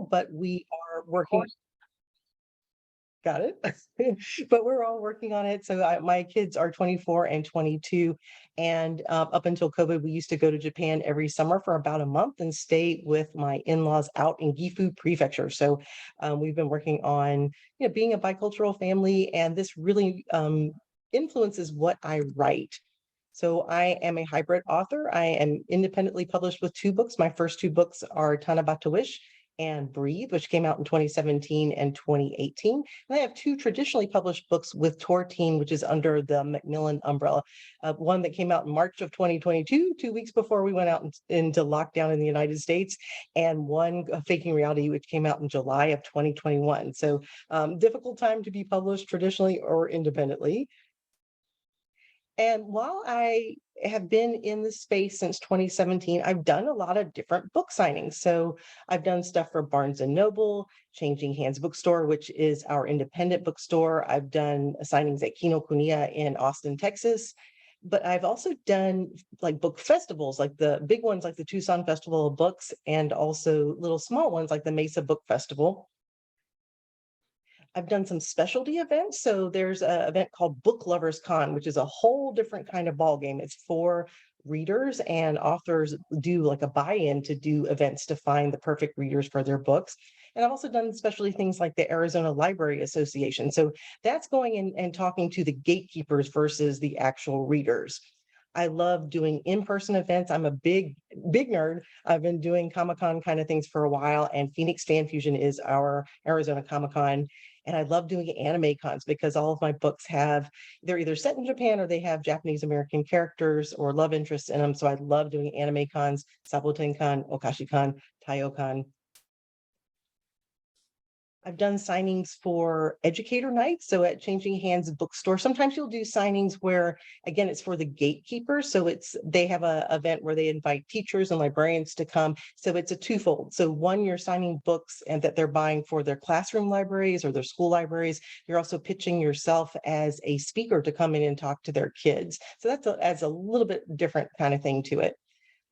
virtual, but we are working. Got it. But we're all working on it. So my kids are 24 and 22. And up until COVID, we used to go to Japan every summer for about a month and stay with my in-laws out in Gifu Prefecture. So we've been working on, being a bicultural family, and this really influences what I write. So I am a hybrid author. I am independently published with 2 books. My first 2 books are Tanabata Wish and Breathe, which came out in 2017 and 2018. And I have 2 traditionally published books with Tor Teen, which is under the Macmillan umbrella. One that came out in March of 2022, 2 weeks before we went out into lockdown in the United States, and one, Faking Reality, which came out in July of 2021. So difficult time to be published traditionally or independently. And while I have been in the space since 2017, I've done a lot of different book signings. So I've done stuff for Barnes and Noble, Changing Hands Bookstore, which is our independent bookstore. I've done signings at Kinokuniya in Austin, Texas. But I've also done like book festivals, like the big ones, like the Tucson Festival of Books, and also little small ones like the Mesa Book Festival. I've done some specialty events. So there's an event called Book Lovers Con, which is a whole different kind of ball game. It's for readers, and authors do like a buy-in to do events to find the perfect readers for their books. And I've also done specialty things like the Arizona Library Association. So that's going in and talking to the gatekeepers versus the actual readers. I love doing in-person events. I'm a big nerd. I've been doing Comic-Con kind of things for a while, and Phoenix Fan Fusion is our Arizona Comic-Con. And I love doing anime cons because all of my books they're either set in Japan or they have Japanese American characters or love interests in them. So I love doing anime cons, Saboten Con, Okashi Con, Taiyo Con. I've done signings for educator nights. So at Changing Hands Bookstore, sometimes you'll do signings where, again, it's for the gatekeepers. So they have a event where they invite teachers and librarians to come. So it's a twofold. So one, you're signing books and that they're buying for their classroom libraries or their school libraries. You're also pitching yourself as a speaker to come in and talk to their kids. So that adds a little bit different kind of thing to it.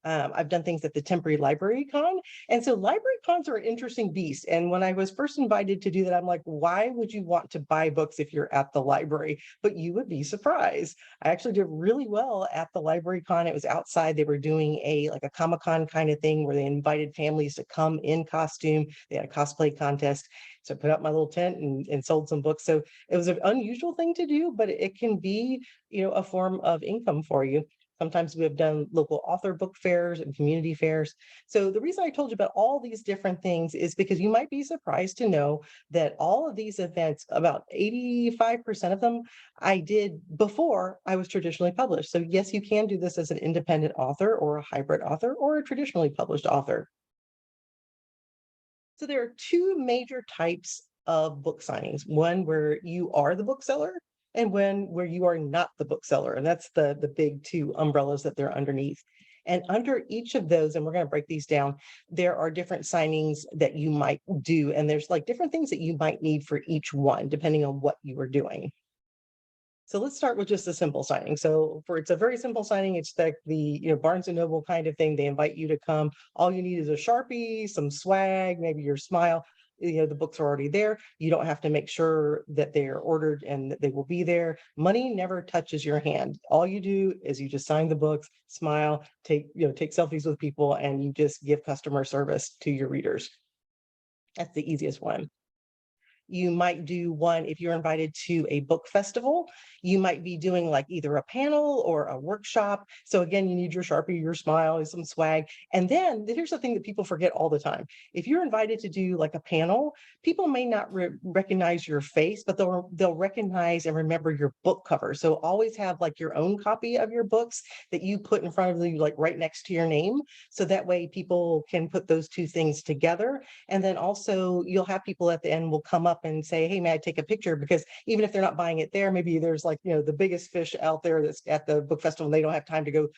I've done things at the Tempe Library Con. And so library cons are an interesting beast. And when I was first invited to do that, I'm like, why would you want to buy books if you're at the library? But you would be surprised. I actually did really well at the Library Con. It was outside. They were doing a Comic-Con kind of thing where they invited families to come in costume. They had a cosplay contest. So I put up my little tent and sold some books. So it was an unusual thing to do, but it can be, a form of income for you. Sometimes we have done local author book fairs and community fairs. So the reason I told you about all these different things is because you might be surprised to know that all of these events, about 85% of them, I did before I was traditionally published. So yes, you can do this as an independent author or a hybrid author or a traditionally published author. So there are 2 major types of book signings. One where you are the bookseller, and one where you are not the bookseller. And that's the big 2 umbrellas that they're underneath. And under each of those, and we're going to break these down, there are different signings that you might do. And there's like different things that you might need for each one, depending on what you are doing. So let's start with just a simple signing. So it's a very simple signing. It's like the Barnes and Noble kind of thing. They invite you to come. All you need is a Sharpie, some swag, maybe your smile. The books are already there. You don't have to make sure that they are ordered and that they will be there. Money never touches your hand. All you do is you just sign the books, smile, take selfies with people, and you just give customer service to your readers. That's the easiest one. You might do one if you're invited to a book festival. You might be doing like either a panel or a workshop. So again, you need your Sharpie, your smile, some swag. And then here's the thing that people forget all the time. If you're invited to do like a panel, people may not recognize your face, but they'll recognize and remember your book cover. So always have like your own copy of your books that you put in front of you, like right next to your name. So that way people can put those 2 things together. And then also you'll have people at the end will come up and say, hey, may I take a picture? Because even if they're not buying it there, maybe there's like, the biggest fish out there that's at the book festival and they don't have time to go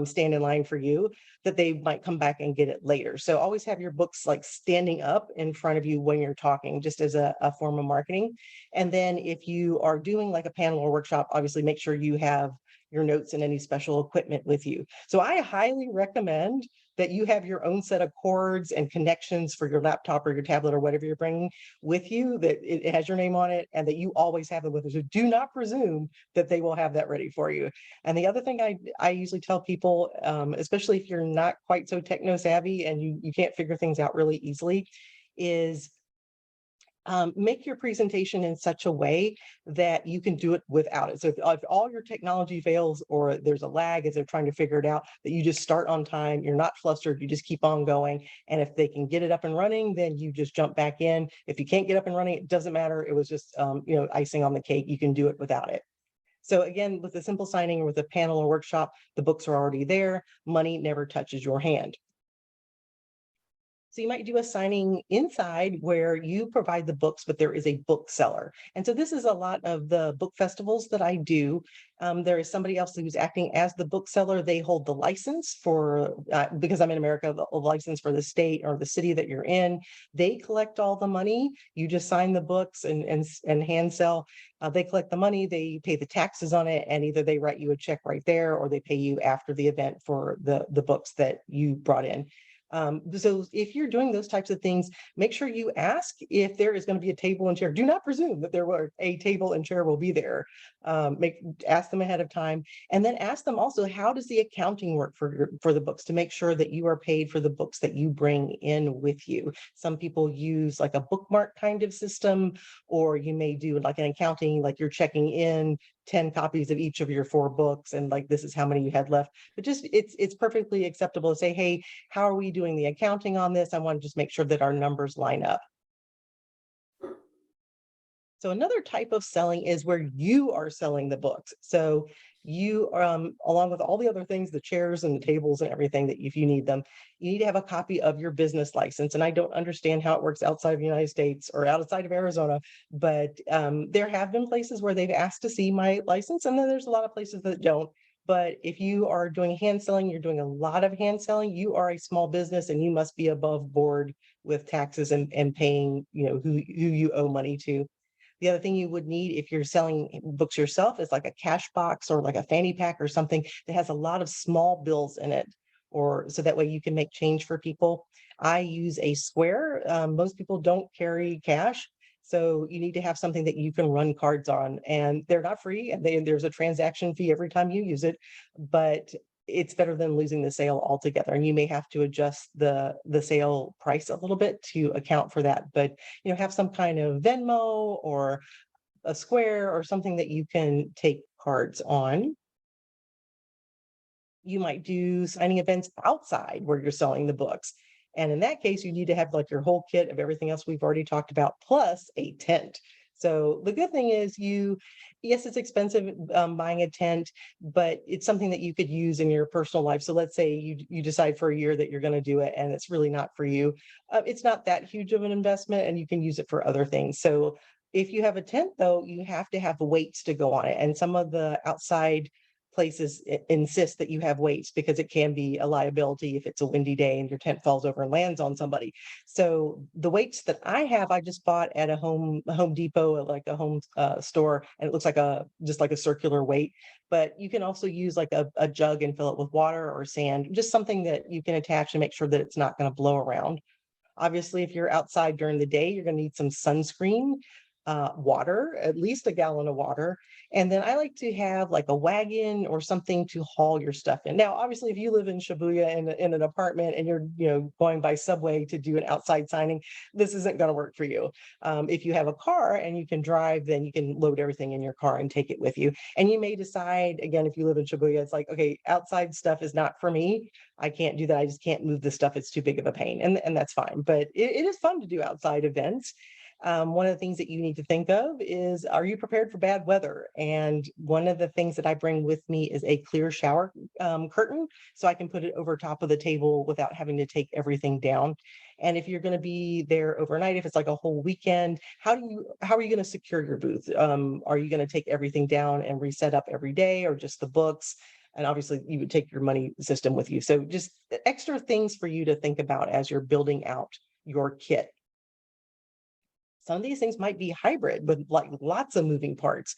stand in line for you, that they might come back and get it later. So always have your books like standing up in front of you when you're talking, just as a form of marketing. And then if you are doing like a panel or workshop, obviously make sure you have your notes and any special equipment with you. So I highly recommend that you have your own set of cords and connections for your laptop or your tablet or whatever you're bringing with you, that it has your name on it, and that you always have it with you. So do not presume that they will have that ready for you. And the other thing I usually tell people, especially if you're not quite so techno savvy and you can't figure things out really easily, is make your presentation in such a way that you can do it without it. So if all your technology fails or there's a lag as they're trying to figure it out, that you just start on time, you're not flustered, you just keep on going. And if they can get it up and running, then you just jump back in. If you can't get up and running, it doesn't matter. It was just, icing on the cake. You can do it without it. So again, with a simple signing or with a panel or workshop, the books are already there. Money never touches your hand. So you might do a signing inside where you provide the books, but there is a bookseller. And so this is a lot of the book festivals that I do. There is somebody else who's acting as the bookseller. They hold the license for, because I'm in America, the license for the state or the city that you're in. They collect all the money. You just sign the books and hand sell. They collect the money, they pay the taxes on it, and either they write you a check right there or they pay you after the event for the books that you brought in. So if you're doing those types of things, make sure you ask if there is going to be a table and chair. Do not presume that there will a table and chair will be there. Ask them ahead of time, and then ask them also, how does the accounting work for the books, to make sure that you are paid for the books that you bring in with you. Some people use like a bookmark kind of system, or you may do like an accounting, like you're checking in 10 copies of each of your 4 books, and like this is how many you had left. But just it's perfectly acceptable to say, hey, how are we doing the accounting on this? I want to just make sure that our numbers line up. So another type of selling is where you are selling the books. So you, along with all the other things, the chairs and the tables and everything, that if you need them, you need to have a copy of your business license. And I don't understand how it works outside of the United States or outside of Arizona, but there have been places where they've asked to see my license, and then there's a lot of places that don't. But if you are doing hand selling, you're doing a lot of hand selling, you are a small business and you must be above board with taxes and paying, who you owe money to. The other thing you would need if you're selling books yourself is like a cash box or like a fanny pack or something that has a lot of small bills in it, or so that way you can make change for people. I use a Square. Most people don't carry cash. So you need to have something that you can run cards on, and they're not free, and there's a transaction fee every time you use it, but it's better than losing the sale altogether. And you may have to adjust the sale price a little bit to account for that. But have some kind of Venmo or a Square or something that you can take cards on. You might do signing events outside where you're selling the books. And in that case, you need to have like your whole kit of everything else we've already talked about, plus a tent. So the good thing is yes, it's expensive buying a tent, but it's something that you could use in your personal life. So let's say you decide for a year that you're going to do it and it's really not for you. It's not that huge of an investment and you can use it for other things. So if you have a tent though, you have to have weights to go on it. And some of the outside places insist that you have weights because it can be a liability if it's a windy day and your tent falls over and lands on somebody. So the weights that I have, I just bought at a Home Depot, like a home store, and it looks like just like a circular weight. But you can also use like a jug and fill it with water or sand, just something that you can attach and make sure that it's not going to blow around. Obviously, if you're outside during the day, you're going to need some sunscreen, water, at least a gallon of water. And then I like to have like a wagon or something to haul your stuff in. Now, obviously, if you live in Shibuya in an apartment and you're going by subway to do an outside signing, this isn't going to work for you. If you have a car and you can drive, then you can load everything in your car and take it with you. And you may decide, again, if you live in Shibuya, it's like, okay, outside stuff is not for me. I can't do that. I just can't move the stuff. It's too big of a pain. And that's fine. But it is fun to do outside events. One of the things that you need to think of is, are you prepared for bad weather? And one of the things that I bring with me is a clear shower curtain, so I can put it over top of the table without having to take everything down. And if you're going to be there overnight, if it's like a whole weekend, how are you going to secure your booth? Are you going to take everything down and reset up every day, or just the books? And obviously you would take your money system with you. So just extra things for you to think about as you're building out your kit. Some of these things might be hybrid with like lots of moving parts.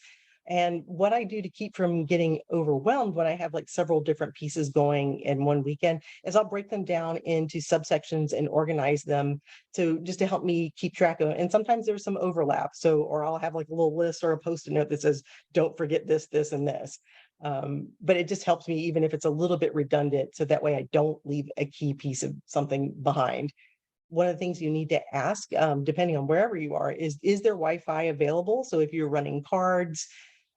And what I do to keep from getting overwhelmed when I have like several different pieces going in one weekend is I'll break them down into subsections and organize them to just to help me keep track of it. And sometimes there's some overlap. So, or I'll have like a little list or a post-it note that says, don't forget this, this, and this. But it just helps me, even if it's a little bit redundant, so that way I don't leave a key piece of something behind. One of the things you need to ask, depending on wherever you are, is there Wi-Fi available? So if you're running cards,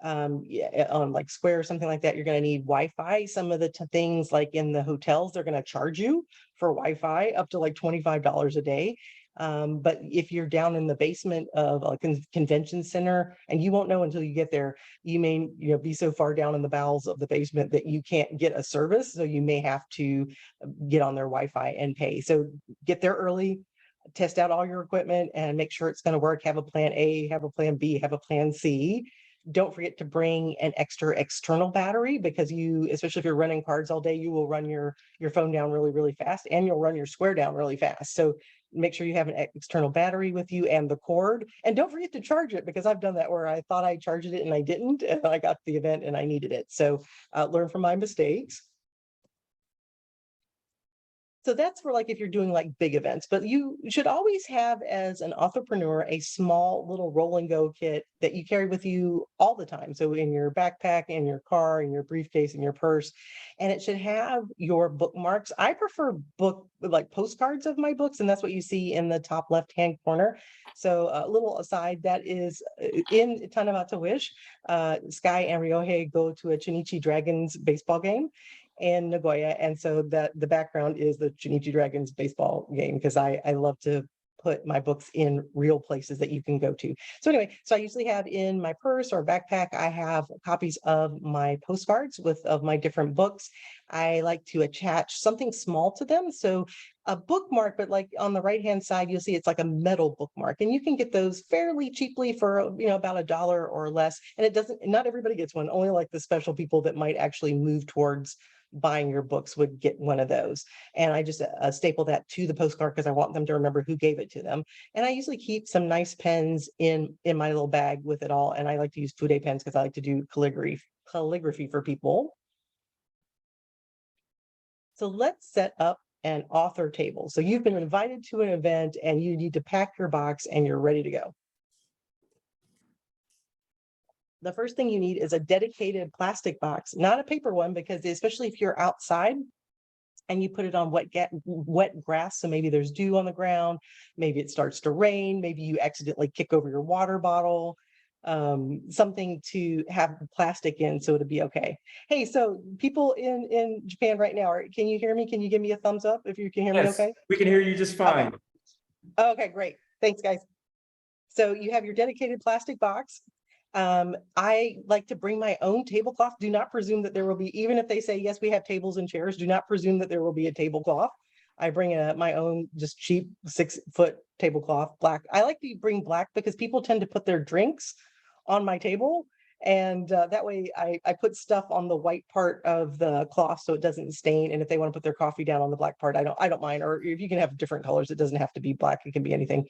yeah, on like Square or something like that, you're going to need Wi-Fi. Some of the things like in the hotels, they're going to charge you for Wi-Fi up to like $25 a day. But if you're down in the basement of a convention center, and you won't know until you get there, you may be so far down in the bowels of the basement that you can't get a service. So you may have to get on their Wi-Fi and pay. So get there early, test out all your equipment and make sure it's going to work. Have a plan A, have a plan B, have a plan C. Don't forget to bring an extra external battery, because you, especially if you're running cards all day, you will run your phone down really, really fast, and you'll run your Square down really fast. So make sure you have an external battery with you and the cord, and don't forget to charge it, because I've done that where I thought I charged it and I didn't, and I got to the event and I needed it. So learn from my mistakes. So that's for like if you're doing like big events, but you should always have, as an entrepreneur, a small little roll and go kit that you carry with you all the time. So in your backpack, in your car, in your briefcase, in your purse, and it should have your bookmarks. I prefer book like postcards of my books, and that's what you see in the top left-hand corner. So a little aside, that is in Tanamata Wish, Sky and Ryohei go to a Chunichi Dragons baseball game in Nagoya. And so that the background is the Chunichi Dragons baseball game, because I love to put my books in real places that you can go to. So anyway, so I usually have in my purse or backpack, I have copies of my postcards of my different books. I like to attach something small to them. So a bookmark, but like on the right-hand side, you'll see it's like a metal bookmark, and you can get those fairly cheaply for, about $1 or less. And it doesn't, not everybody gets one, only like the special people that might actually move towards buying your books would get one of those. And I just staple that to the postcard because I want them to remember who gave it to them. And I usually keep some nice pens in my little bag with it all. And I like to use Fude pens because I like to do calligraphy for people. So let's set up an author table. So you've been invited to an event and you need to pack your box and you're ready to go. The first thing you need is a dedicated plastic box, not a paper one, because especially if you're outside and you put it on wet grass, so maybe there's dew on the ground, maybe it starts to rain, maybe you accidentally kick over your water bottle, something to have plastic in so it'll be okay. Hey, so people in Japan right now, can you hear me? Can you give me a thumbs up if you can hear me okay? We can hear you just fine. Okay, great. Thanks, guys. So you have your dedicated plastic box. I like to bring my own tablecloth. Do not presume that there will be, even if they say, yes, we have tables and chairs, do not presume that there will be a tablecloth. I bring my own just cheap 6-foot tablecloth, black. I like to bring black because people tend to put their drinks on my table. And that way I put stuff on the white part of the cloth so it doesn't stain. And if they want to put their coffee down on the black part, I don't mind. Or if you can have different colors, it doesn't have to be black. It can be anything.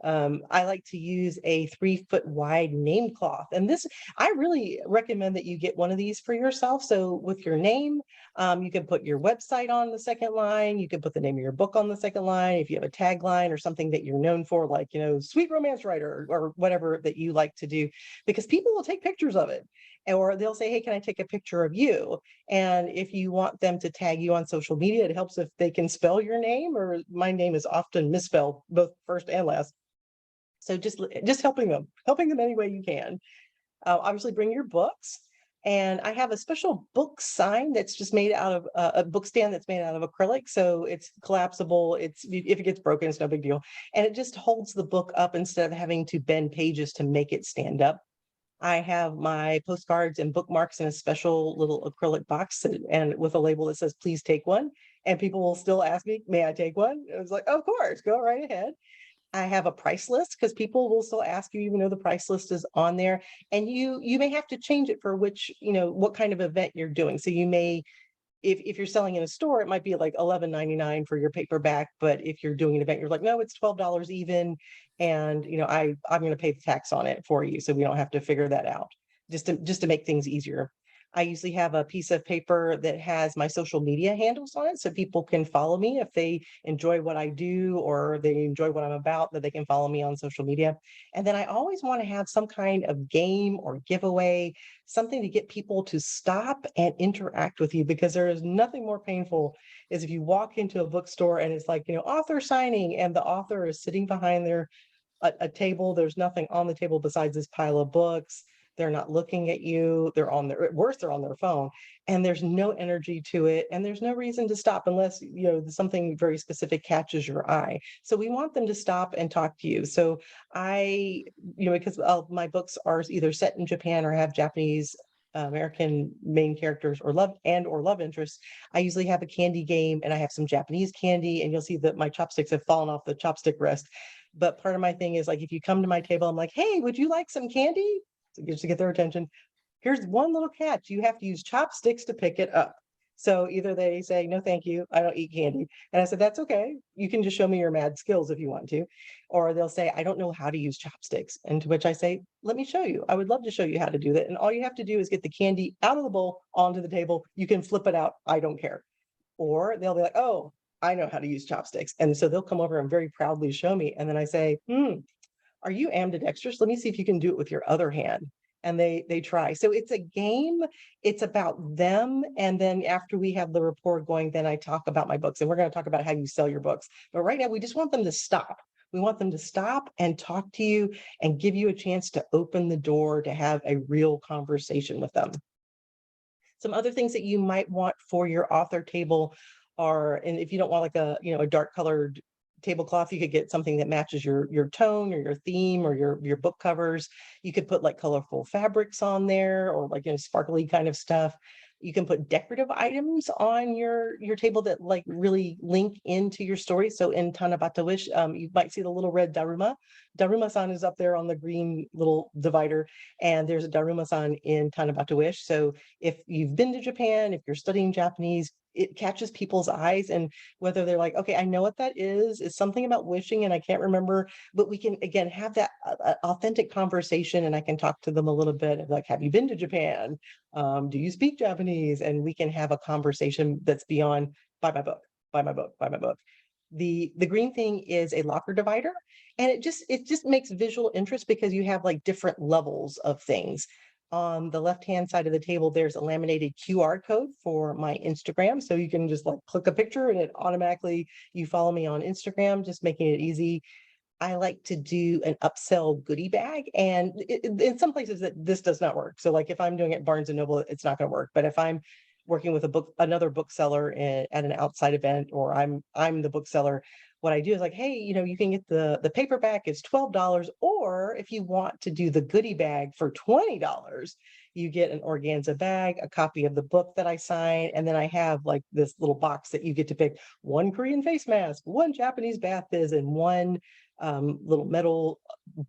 I like to use a 3-foot wide name cloth. And this, I really recommend that you get one of these for yourself. So with your name, you can put your website on the second line. You can put the name of your book on the second line. If you have a tagline or something that you're known for, like, sweet romance writer or whatever that you like to do, because people will take pictures of it. Or they'll say, hey, can I take a picture of you? And if you want them to tag you on social media, it helps if they can spell your name, or my name is often misspelled, both first and last. So just helping them any way you can. Obviously bring your books. And I have a special book sign that's just made out of a book stand that's made out of acrylic. So it's collapsible. If it gets broken, it's no big deal. And it just holds the book up instead of having to bend pages to make it stand up. I have my postcards and bookmarks in a special little acrylic box and with a label that says, please take one. And people will still ask me, may I take one? And it's like, of course, go right ahead. I have a price list because people will still ask you, even though the price list is on there, and you may have to change it for what kind of event you're doing. So you may, if you're selling in a store, it might be like $11.99 for your paperback. But if you're doing an event, you're like, no, it's $12 even. And I'm going to pay the tax on it for you. So we don't have to figure that out. just to make things easier. I usually have a piece of paper that has my social media handles on it so people can follow me if they enjoy what I do or they enjoy what I'm about, that they can follow me on social media. And then I always want to have some kind of game or giveaway, something to get people to stop and interact with you, because there is nothing more painful is if you walk into a bookstore and it's like, author signing, and the author is sitting behind a table. There's nothing on the table besides this pile of books. They're not looking at you. They're on their, at worst, they're on their phone, and there's no energy to it. And there's no reason to stop unless, something very specific catches your eye. So we want them to stop and talk to you. So because my books are either set in Japan or have Japanese American main characters or love interests, I usually have a candy game, and I have some Japanese candy, and you'll see that my chopsticks have fallen off the chopstick rest. But part of my thing is, like, if you come to my table, I'm like, hey, would you like some candy? Just to get their attention. Here's one little catch. You have to use chopsticks to pick it up. So either they say, no, thank you, I don't eat candy. And I said, that's okay. You can just show me your mad skills if you want to. Or they'll say, I don't know how to use chopsticks. And to which I say, let me show you. I would love to show you how to do that. And all you have to do is get the candy out of the bowl onto the table. You can flip it out. I don't care. Or they'll be like, oh, I know how to use chopsticks. And so they'll come over and very proudly show me. And then I say, are you ambidextrous? Let me see if you can do it with your other hand. And they try. So it's a game. It's about them. And then after we have the rapport going, then I talk about my books, and we're going to talk about how you sell your books. But right now, we just want them to stop. We want them to stop and talk to you and give you a chance to open the door to have a real conversation with them. Some other things that you might want for your author table are, and if you don't want like a dark colored tablecloth, you could get something that matches your tone or your theme or your book covers. You could put like colorful fabrics on there, or like sparkly kind of stuff. You can put decorative items on your table that like really link into your story. So in Tanabata Wish, you might see the little red Daruma. Daruma-san is up there on the green little divider, and there's a Daruma-san in Tanabata Wish. So if you've been to Japan, if you're studying Japanese, it catches people's eyes, and whether they're like, okay, I know what that is. It's something about wishing and I can't remember, but we can again have that authentic conversation, and I can talk to them a little bit of like, have you been to Japan? Do you speak Japanese? And we can have a conversation that's beyond buy my book, buy my book, buy my book. The green thing is a locker divider, and it just makes visual interest because you have like different levels of things. On the left-hand side of the table, there's a laminated QR code for my Instagram. So you can just like click a picture and it automatically, you follow me on Instagram, just making it easy. I like to do an upsell goodie bag, and in some places that this does not work. So like if I'm doing it at Barnes and Noble, it's not going to work. But if I'm working with another bookseller at an outside event, or I'm the bookseller, what I do is like, hey, you can get the paperback, it's $12, or if you want to do the goodie bag for $20, you get an organza bag, a copy of the book that I sign, and then I have like this little box that you get to pick one Korean face mask, one Japanese bath biz, and one little metal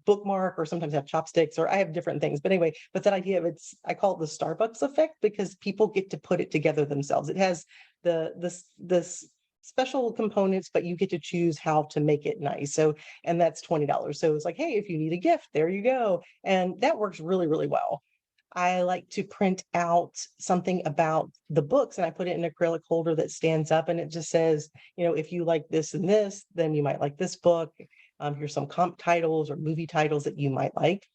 bookmark, or sometimes I have chopsticks, or I have different things. But anyway, but that idea of I call it the Starbucks effect, because people get to put it together themselves. It has this special components, but you get to choose how to make it nice. So, and that's $20. So it's like, hey, if you need a gift, there you go. And that works really, really well. I like to print out something about the books, and I put it in an acrylic holder that stands up, and it just says, if you like this and this, then you might like this book. Here's some comp titles or movie titles that you might like.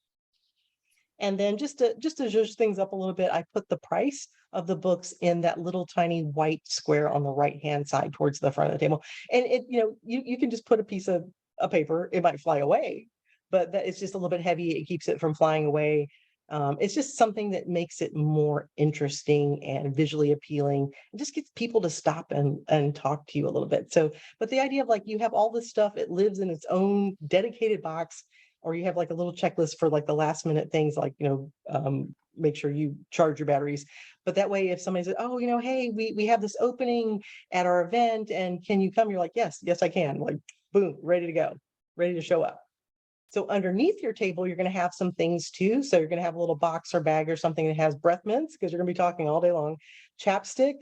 And then just to zhuzh things up a little bit, I put the price of the books in that little tiny white square on the right-hand side towards the front of the table. And you can just put a piece of a paper, it might fly away, but that it's just a little bit heavy. It keeps it from flying away. It's just something that makes it more interesting and visually appealing. It just gets people to stop and talk to you a little bit. So, but the idea of like, you have all this stuff, it lives in its own dedicated box, or you have like a little checklist for like the last minute things, like, make sure you charge your batteries. But that way, if somebody says, oh, hey, we have this opening at our event, and can you come? You're like, yes, I can. Like, boom, ready to go, ready to show up. So underneath your table, you're going to have some things too. So you're going to have a little box or bag or something that has breath mints, because you're going to be talking all day long, chapstick,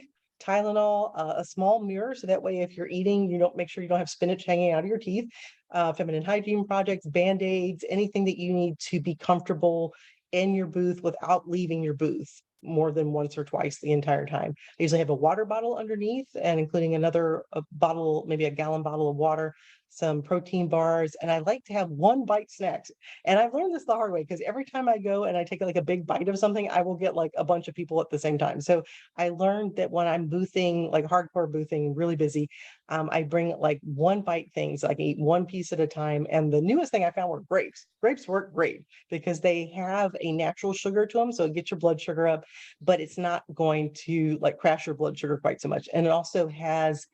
Tylenol, a small mirror. So that way, if you're eating, make sure you don't have spinach hanging out of your teeth, feminine hygiene projects, Band-Aids, anything that you need to be comfortable in your booth without leaving your booth more than once or twice the entire time. I usually have a water bottle underneath and including another bottle, maybe a gallon bottle of water, some protein bars, and I like to have one bite snacks. And I've learned this the hard way because every time I go and I take like a big bite of something, I will get like a bunch of people at the same time. So I learned that when I'm boothing, like hardcore boothing, really busy, I bring like one bite things, like eat one piece at a time. And the newest thing I found were grapes. Grapes work great because they have a natural sugar to them. So it gets your blood sugar up, but it's not going to like crash your blood sugar quite so much. And it also has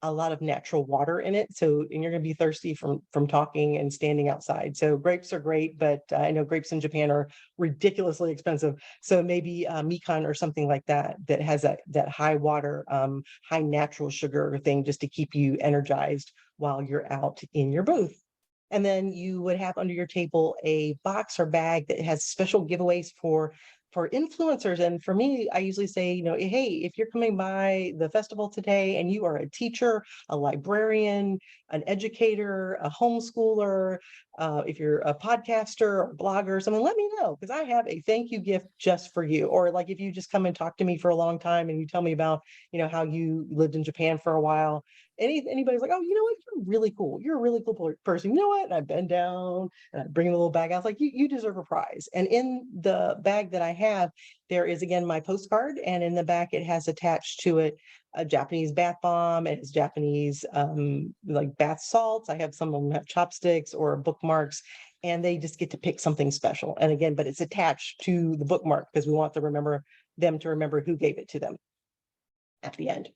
a lot of natural water in it. So, and you're going to be thirsty from talking and standing outside. So grapes are great, but I know grapes in Japan are ridiculously expensive. So maybe Mikan or something like that, that has that high water, high natural sugar thing just to keep you energized while you're out in your booth. And then you would have under your table a box or bag that has special giveaways for influencers. And for me, I usually say, hey, if you're coming by the festival today and you are a teacher, a librarian, an educator, a homeschooler, if you're a podcaster or blogger or something, let me know because I have a thank you gift just for you. Or like if you just come and talk to me for a long time and you tell me about, how you lived in Japan for a while. Anybody's like, oh, you know what? You're really cool. You're a really cool person. You know what? And I bend down and I bring a little bag. I was like, you deserve a prize. And in the bag that I have, there is again my postcard. And in the back, it has attached to it a Japanese bath bomb. It has Japanese like bath salts. I have some of them have chopsticks or bookmarks. And they just get to pick something special. And again, but it's attached to the bookmark because we want to remember them to remember who gave it to them at the end.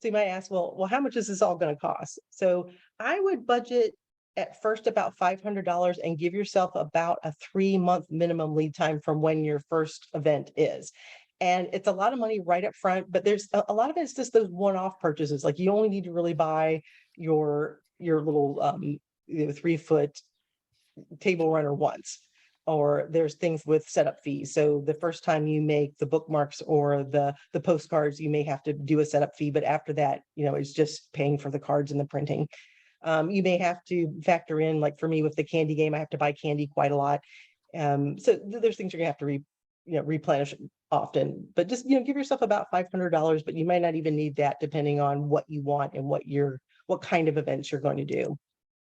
So you might ask, well, how much is this all going to cost? So I would budget at first about $500 and give yourself about a 3-month minimum lead time from when your first event is. And it's a lot of money right up front, but there's a lot of it's just those one-off purchases. Like you only need to really buy your little 3-foot table runner once. Or there's things with setup fees. So the first time you make the bookmarks or the postcards, you may have to do a setup fee, but after that, it's just paying for the cards and the printing. You may have to factor in, like for me with the candy game, I have to buy candy quite a lot. So there's things you're gonna have to replenish often, but just give yourself about $500, but you might not even need that depending on what you want and what kind of events you're going to do.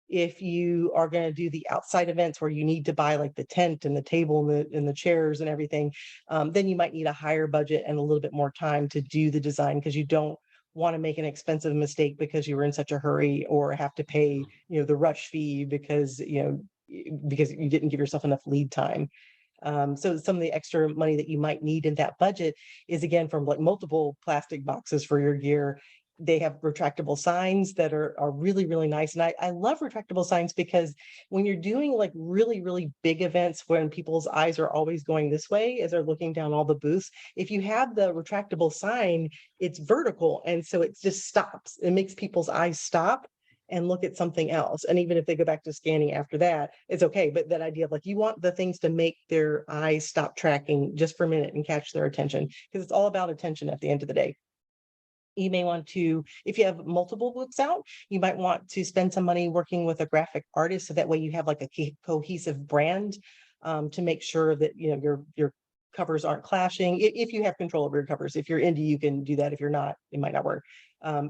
If you are going to do the outside events where you need to buy like the tent and the table and the chairs and everything, then you might need a higher budget and a little bit more time to do the design because you don't want to make an expensive mistake because you were in such a hurry or have to pay, the rush fee because you didn't give yourself enough lead time. So some of the extra money that you might need in that budget is again from like multiple plastic boxes for your gear. They have retractable signs that are really, really nice. And I love retractable signs because when you're doing like really, really big events when people's eyes are always going this way as they're looking down all the booths, if you have the retractable sign, it's vertical. And so it just stops. It makes people's eyes stop and look at something else. And even if they go back to scanning after that, it's okay. But that idea of like, you want the things to make their eyes stop tracking just for a minute and catch their attention because it's all about attention at the end of the day. You may want to, if you have multiple books out, you might want to spend some money working with a graphic artist so that way you have like a cohesive brand to make sure that your covers aren't clashing. If you have control over your covers, if you're indie, you can do that. If you're not, it might not work.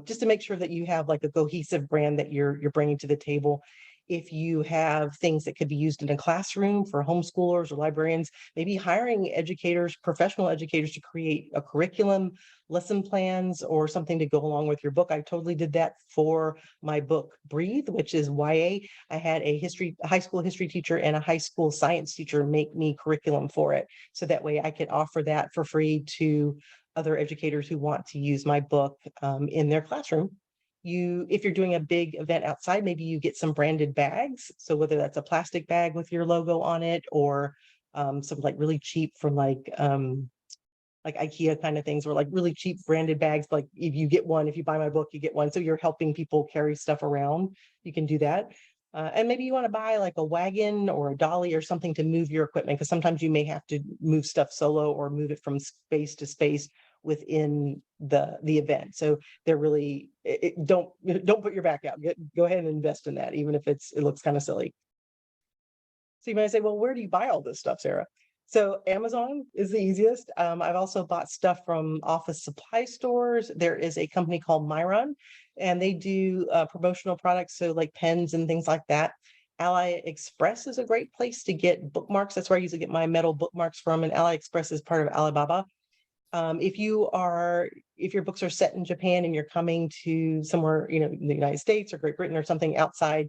Just to make sure that you have like a cohesive brand that you're bringing to the table. If you have things that could be used in a classroom for homeschoolers or librarians, maybe hiring educators, professional educators to create a curriculum, lesson plans, or something to go along with your book. I totally did that for my book, Breathe, which is YA. I had a high school history teacher and a high school science teacher make me curriculum for it. So that way I could offer that for free to other educators who want to use my book in their classroom. If you're doing a big event outside, maybe you get some branded bags. So whether that's a plastic bag with your logo on it or some like really cheap from like IKEA kind of things or like really cheap branded bags. Like if you buy my book, you get one. So you're helping people carry stuff around. You can do that. And maybe you want to buy like a wagon or a dolly or something to move your equipment because sometimes you may have to move stuff solo or move it from space to space within the event. So they're really don't put your back out. Go ahead and invest in that, even if it looks kind of silly. So you might say, well, where do you buy all this stuff, Sarah? So Amazon is the easiest. I've also bought stuff from office supply stores. There is a company called Myron, and they do promotional products, so like pens and things like that. Ally Express is a great place to get bookmarks. That's where I usually get my metal bookmarks from, and Ally Express is part of Alibaba. If your books are set in Japan and you're coming to somewhere, in the United States or Great Britain or something outside,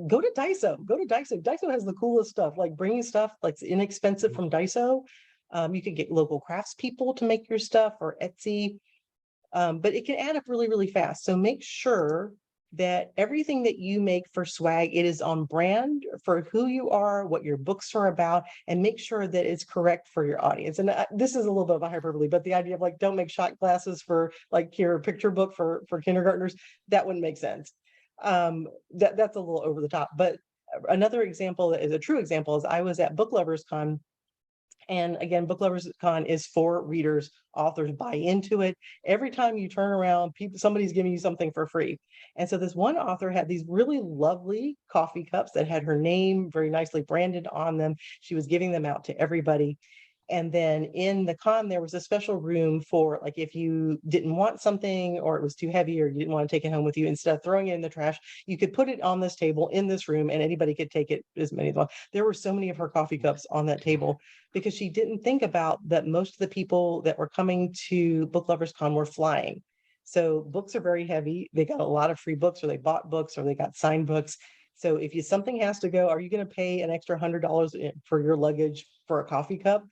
go to Daiso. Go to Daiso. Daiso has the coolest stuff, like bringing stuff like inexpensive from Daiso. You could get local craftspeople to make your stuff, or Etsy, but it can add up really, really fast. So make sure that everything that you make for swag, it is on brand for who you are, what your books are about, and make sure that it's correct for your audience. And this is a little bit of a hyperbole, but the idea of like, don't make shot glasses for like your picture book for kindergartners, that wouldn't make sense. That's a little over the top. But another example that is a true example is I was at Book Lovers Con. And again, Book Lovers Con is for readers. Authors buy into it. Every time you turn around, somebody's giving you something for free. And so this one author had these really lovely coffee cups that had her name very nicely branded on them. She was giving them out to everybody. And then in the con, there was a special room for like, if you didn't want something or it was too heavy or you didn't want to take it home with you, instead of throwing it in the trash, you could put it on this table in this room and anybody could take it as many as well. There were so many of her coffee cups on that table because she didn't think about that most of the people that were coming to Book Lovers Con were flying. So books are very heavy. They got a lot of free books, or they bought books, or they got signed books. So if something has to go, are you going to pay an extra $100 for your luggage for a coffee cup?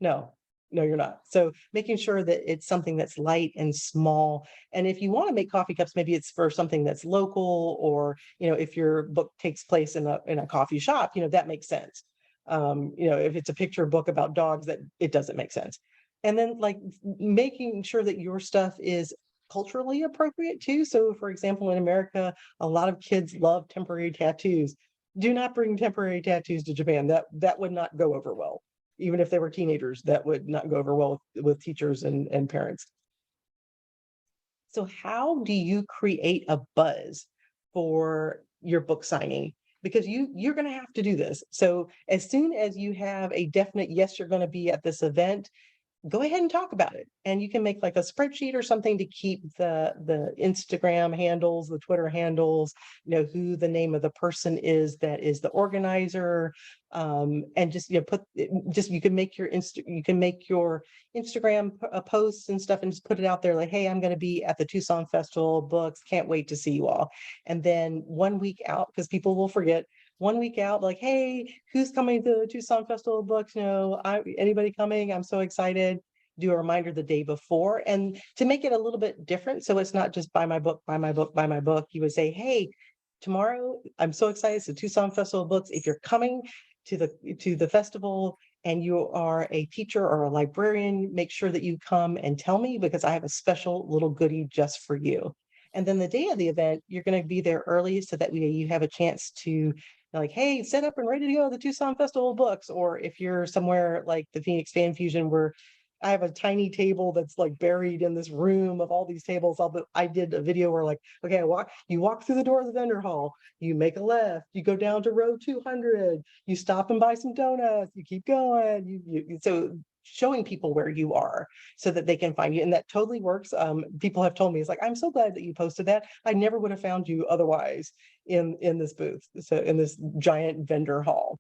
No, you're not. So making sure that it's something that's light and small. And if you want to make coffee cups, maybe it's for something that's local, or, if your book takes place in a coffee shop, that makes sense. If it's a picture book about dogs, that it doesn't make sense. And then like making sure that your stuff is culturally appropriate too. So for example, in America, a lot of kids love temporary tattoos. Do not bring temporary tattoos to Japan. That would not go over well. Even if they were teenagers, that would not go over well with teachers and parents. So how do you create a buzz for your book signing? Because you're going to have to do this. So as soon as you have a definite yes, you're going to be at this event, go ahead and talk about it. And you can make like a spreadsheet or something to keep the Instagram handles, the Twitter handles, who the name of the person is that is the organizer. And just, you can make your Instagram posts and stuff and just put it out there like, hey, I'm going to be at the Tucson Festival of Books. Can't wait to see you all. And then 1 week out, because people will forget, 1 week out, like, hey, who's coming to the Tucson Festival of Books? Anybody coming? I'm so excited. Do a reminder the day before. And to make it a little bit different, so it's not just buy my book, buy my book, buy my book, you would say, hey, tomorrow, I'm so excited. It's the Tucson Festival of Books. If you're coming to the festival and you are a teacher or a librarian, make sure that you come and tell me, because I have a special little goodie just for you. And then the day of the event, you're going to be there early so that you have a chance to like, hey, set up and ready to go to the Tucson Festival of Books. Or if you're somewhere like the Phoenix Fan Fusion, where I have a tiny table that's like buried in this room of all these tables. I did a video where like, okay, you walk through the door of the vendor hall, you make a left, you go down to row 200, you stop and buy some donuts, you keep going. So showing people where you are so that they can find you. And that totally works. People have told me, it's like, I'm so glad that you posted that. I never would have found you otherwise in this booth. So in this giant vendor hall.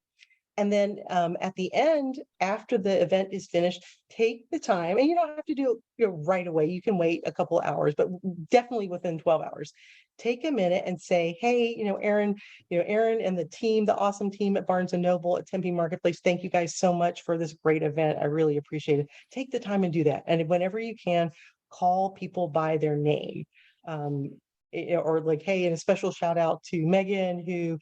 And then at the end, after the event is finished, take the time, and you don't have to do it right away. You can wait a couple of hours, but definitely within 12 hours. Take a minute and say, hey, Aaron, Aaron and the team, the awesome team at Barnes & Noble, at Tempe Marketplace, thank you guys so much for this great event. I really appreciate it. Take the time and do that. And whenever you can, call people by their name. Or like, hey, and a special shout out to Megan, who,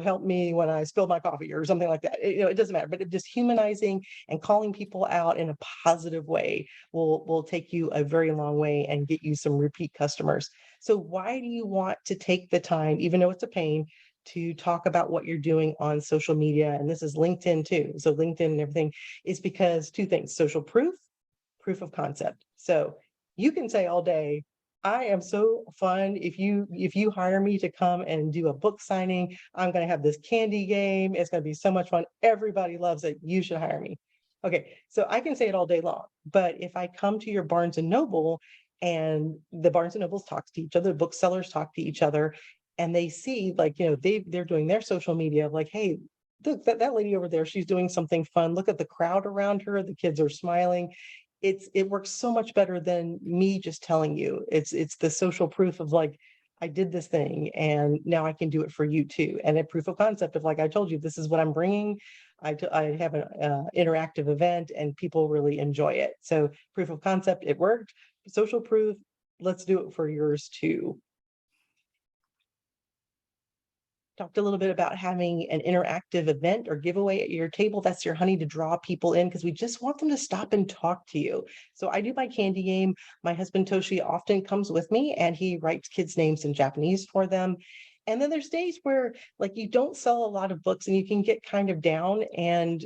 helped me when I spilled my coffee or something like that. It doesn't matter, but just humanizing and calling people out in a positive way will take you a very long way and get you some repeat customers. So why do you want to take the time, even though it's a pain, to talk about what you're doing on social media? And this is LinkedIn too. So LinkedIn and everything is because two things: social proof of concept. So you can say all day, I am so fun. If you hire me to come and do a book signing, I'm gonna have this candy game. It's gonna be so much fun. Everybody loves it. You should hire me. Okay, so I can say it all day long, but if I come to your Barnes and Noble and the Barnes and Nobles talks to each other, the booksellers talk to each other, and they see like, they're doing their social media of like, hey, look, that lady over there, she's doing something fun. Look at the crowd around her. The kids are smiling. It works so much better than me just telling you. It's the social proof of like, I did this thing and now I can do it for you too. And a proof of concept of like, I told you, this is what I'm bringing. I have an interactive event and people really enjoy it. So proof of concept, it worked. Social proof, let's do it for yours too. Talked a little bit about having an interactive event or giveaway at your table. That's your honey to draw people in because we just want them to stop and talk to you. So I do my candy game. My husband Toshi often comes with me and he writes kids' names in Japanese for them. And then there's days where like you don't sell a lot of books and you can get kind of down. And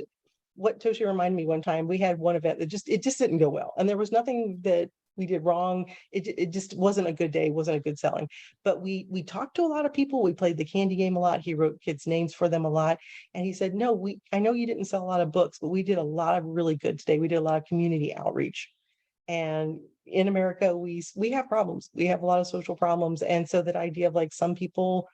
what Toshi reminded me one time, we had one event that it just didn't go well. And there was nothing that we did wrong. It just wasn't a good day, wasn't a good selling. But we talked to a lot of people. We played the candy game a lot. He wrote kids' names for them a lot. And he said, no, I know you didn't sell a lot of books, but we did a lot of really good today. We did a lot of community outreach. And in America, we have problems. We have a lot of social problems. And so that idea of like some people,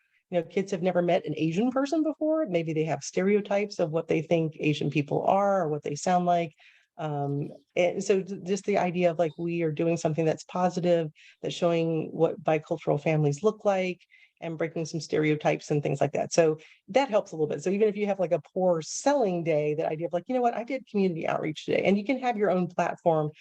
kids have never met an Asian person before. Maybe they have stereotypes of what they think Asian people are or what they sound like. And so just the idea of like we are doing something that's positive, that's showing what bicultural families look like and breaking some stereotypes and things like that. So that helps a little bit. So even if you have like a poor selling day, that idea of like, you know what, I did community outreach today, and you can have your own platform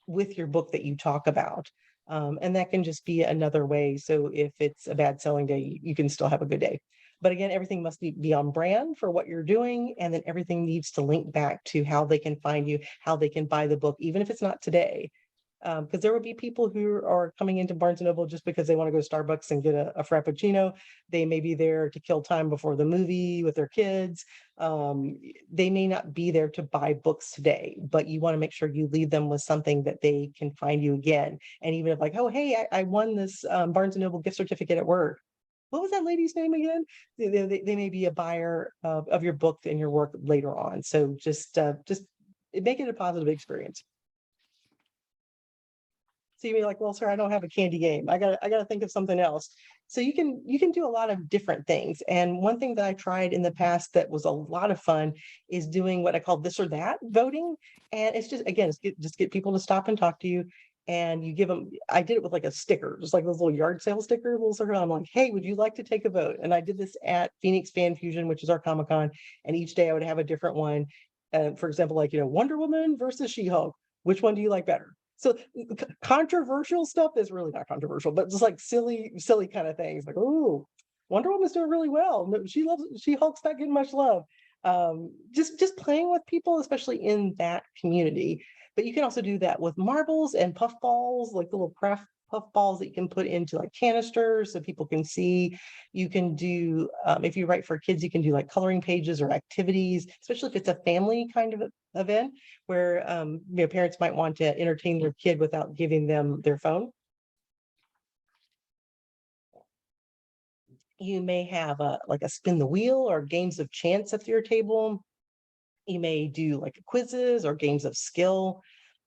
with your book that you talk about. And that can just be another way. So if it's a bad selling day, you can still have a good day. But again, everything must be on brand for what you're doing. And then everything needs to link back to how they can find you, how they can buy the book, even if it's not today. Because there will be people who are coming into Barnes and Noble just because they want to go to Starbucks and get a Frappuccino. They may be there to kill time before the movie with their kids. They may not be there to buy books today, but you want to make sure you leave them with something that they can find you again. And even if like, oh, hey, I won this Barnes and Noble gift certificate at work. What was that lady's name again? They may be a buyer of your book and your work later on. So just make it a positive experience. So you be like, well, sir, I don't have a candy game. I gotta think of something else. So you can do a lot of different things. And one thing that I tried in the past that was a lot of fun is doing what I call this or that voting. And it's just again, just get people to stop and talk to you. And you give them, I did it with like a sticker, just like those little yard sale sticker, little circle. I'm like, hey, would you like to take a vote? And I did this at Phoenix Fan Fusion, which is our Comic Con. And each day I would have a different one. For example, like, Wonder Woman versus She-Hulk. Which one do you like better? So controversial stuff is really not controversial, but just like silly kind of things like, oh, Wonder Woman's doing really well. No, She-Hulk's not getting much love. Just playing with people, especially in that community. But you can also do that with marbles and puff balls, like the little craft puff balls that you can put into like canisters so people can see. You can do, if you write for kids, you can do like coloring pages or activities, especially if it's a family kind of event where parents might want to entertain their kid without giving them their phone. You may have like a spin the wheel or games of chance at your table. You may do like quizzes or games of skill,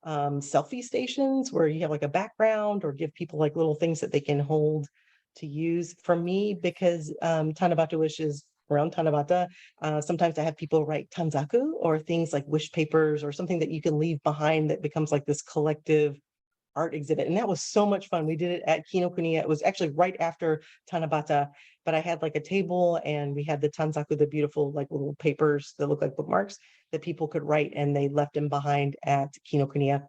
selfie stations where you have like a background or give people like little things that they can hold to use. For me, because Tanabata Wish is around Tanabata, sometimes I have people write tanzaku or things like wish papers or something that you can leave behind that becomes like this collective art exhibit. And that was so much fun. We did it at Kinokuniya. It was actually right after Tanabata, but I had like a table and we had the tanzaku, the beautiful like little papers that look like bookmarks that people could write, and they left them behind at Kinokuniya.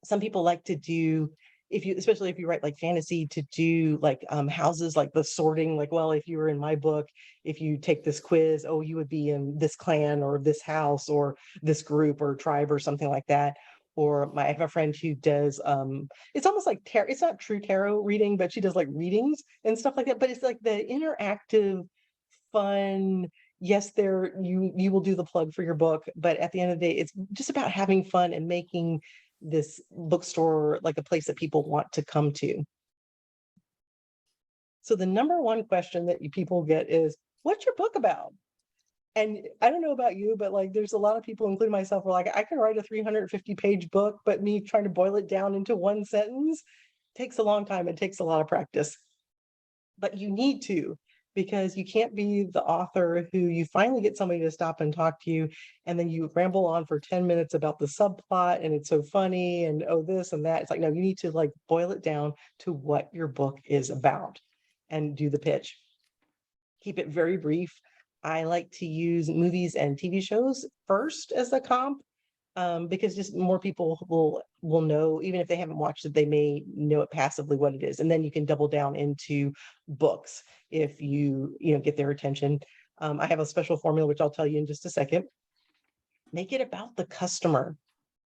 Some people like to do, especially if you write like fantasy, to do like houses, like the sorting, like, well, if you were in my book, if you take this quiz, oh, you would be in this clan or this house or this group or tribe or something like that. Or I have a friend who does it's almost like tarot. It's not true tarot reading, but she does like readings and stuff like that. But it's like the interactive, fun. Yes, there you will do the plug for your book, but at the end of the day, it's just about having fun and making this bookstore like a place that people want to come to. So the number one question that people get is, what's your book about? And I don't know about you, but like there's a lot of people, including myself, who are like, I can write a 350-page book, but me trying to boil it down into one sentence takes a long time. It takes a lot of practice. But you need to, because you can't be the author who you finally get somebody to stop and talk to you, and then you ramble on for 10 minutes about the subplot and it's so funny and oh this and that. It's like, no, you need to like boil it down to what your book is about and do the pitch. Keep it very brief. I like to use movies and TV shows first as a comp, because just more people will know, even if they haven't watched it, they may know it passively what it is, and then you can double down into books if you get their attention. I have a special formula which I'll tell you in just a second. Make it about the customer.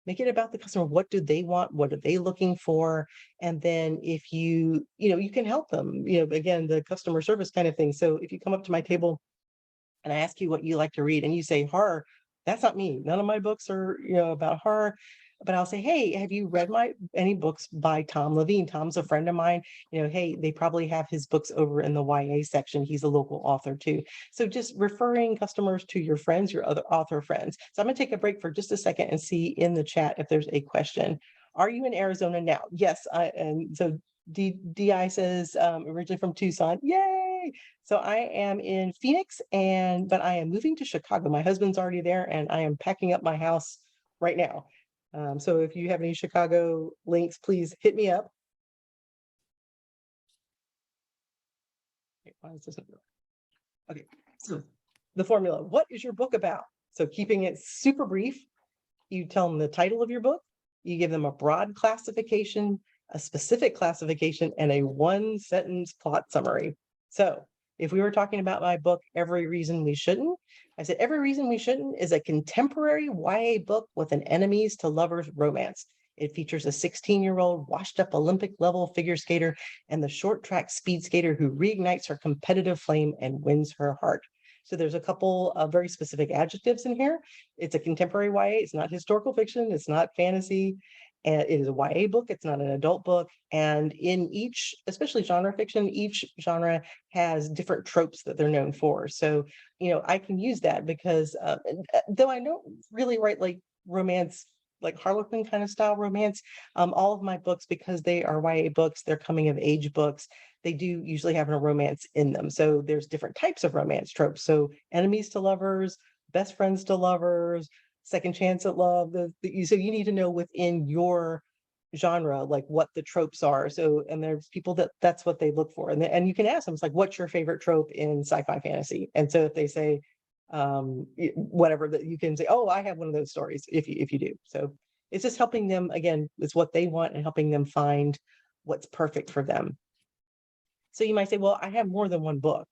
Make it about the customer. What do they want? What are they looking for? And then if you can help them, again, the customer service kind of thing. So if you come up to my table and I ask you what you like to read and you say horror, that's not me. None of my books are, about horror. But I'll say, hey, have you read any books by Tom Levine? Tom's a friend of mine. Hey, they probably have his books over in the YA section. He's a local author too. So just referring customers to your friends, your other author friends. So I'm going to take a break for just a second and see in the chat if there's a question. Are you in Arizona now? Yes. And so DI says, originally from Tucson. Yay! So I am in Phoenix, but I am moving to Chicago. My husband's already there, and I am packing up my house right now. So if you have any Chicago links, please hit me up. Why is this not? Okay, so the formula. What is your book about? So keeping it super brief, you tell them the title of your book, you give them a broad classification, a specific classification, and a one-sentence plot summary. So if we were talking about my book, Every Reason We Shouldn't, I said, Every Reason We Shouldn't is a contemporary YA book with an enemies to lovers romance. It features a 16-year-old washed-up Olympic-level figure skater and the short-track speed skater who reignites her competitive flame and wins her heart. So there's a couple of very specific adjectives in here. It's a contemporary YA. It's not historical fiction. It's not fantasy. And it is a YA book. It's not an adult book. And in each, especially genre fiction, each genre has different tropes that they're known for. So, I can use that because though I don't really write like romance, like Harlequin kind of style romance, all of my books, because they are YA books, they're coming of age books, they do usually have a romance in them. So there's different types of romance tropes. So enemies to lovers, best friends to lovers, second chance at love. So you need to know within your genre like what the tropes are. So, and there's people that's what they look for, and you can ask them, it's like, what's your favorite trope in sci-fi fantasy? And so if they say whatever, that you can say, oh, I have one of those stories, if you do. So it's just helping them, again, it's what they want and helping them find what's perfect for them. So you might say, well, I have more than one book.